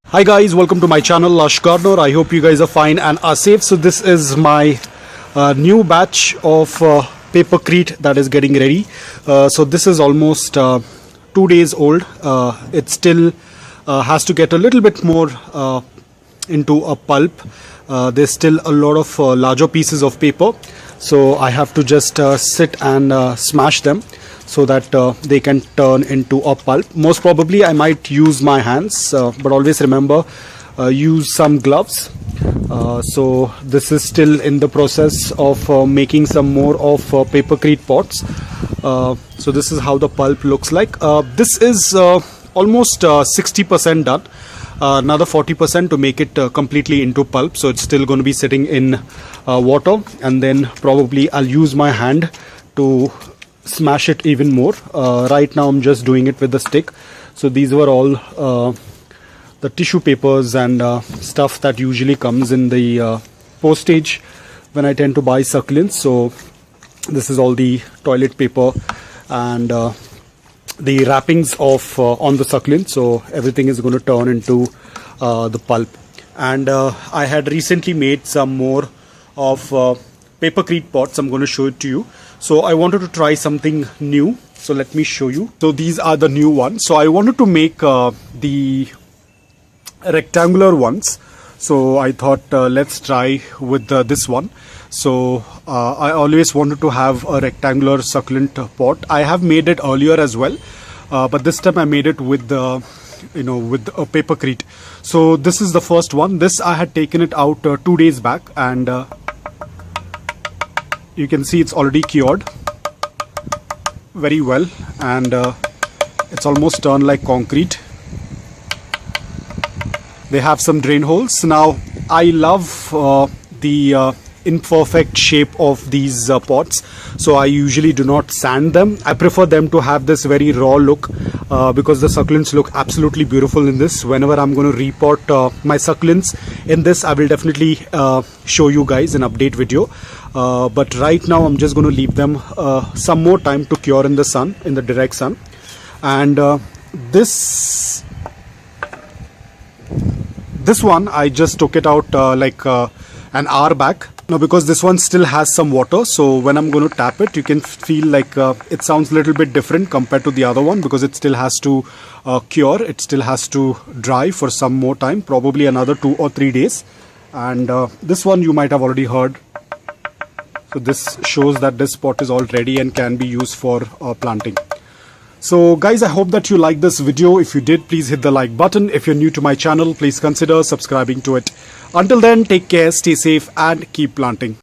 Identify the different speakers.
Speaker 1: Hi guys, welcome to my channel Lush Gardener. I hope you guys are fine and are safe. So this is my new batch of Papercrete that is getting ready. So this is almost 2 days old. It still has to get a little bit more into a pulp. There's still a lot of larger pieces of paper, so I have to just sit and smash them so that they can turn into a pulp. Most probably I might use my hands, but always remember, use some gloves. So this is still in the process of making some more of Papercrete pots. So this is how the pulp looks like. This is almost 60% done. Another 40% to make it completely into pulp, so it's still going to be sitting in water, and then probably I'll use my hand to smash it even more. Right now I'm just doing it with the stick. So these were all the tissue papers and stuff that usually comes in the postage when I tend to buy succulents. So this is all the toilet paper and the wrappings of on the succulent. So everything is going to turn into the pulp. And I had recently made some more of Papercrete pots. I'm going to show it to you. So I wanted to try something new, so let me show you. So these are the new ones. So I wanted to make the rectangular ones, so I thought let's try with this one. So I always wanted to have a rectangular succulent pot. I have made it earlier as well, but this time I made it with the with a Papercrete. So this is the first one. This I had taken it out 2 days back, and you can see it's already cured very well, and it's almost turned like concrete. They have some drain holes. Now I love the imperfect shape of these pots, so I usually do not sand them. I prefer them to have this very raw look because the succulents look absolutely beautiful in this. Whenever I'm going to repot my succulents in this, I will definitely show you guys an update video. But right now I'm just going to leave them some more time to cure in the sun, in the direct sun. And this one I just took it out like an hour back. Now because this one still has some water, so when I'm going to tap it, you can feel like it sounds a little bit different compared to the other one, because it still has to cure, it still has to dry for some more time, probably another 2 or 3 days. And this one you might have already heard. So this shows that this pot is all ready and can be used for planting. So guys, I hope that you liked this video. If you did, please hit the like button. If you're new to my channel, please consider subscribing to it. Until then, take care, stay safe and keep planting.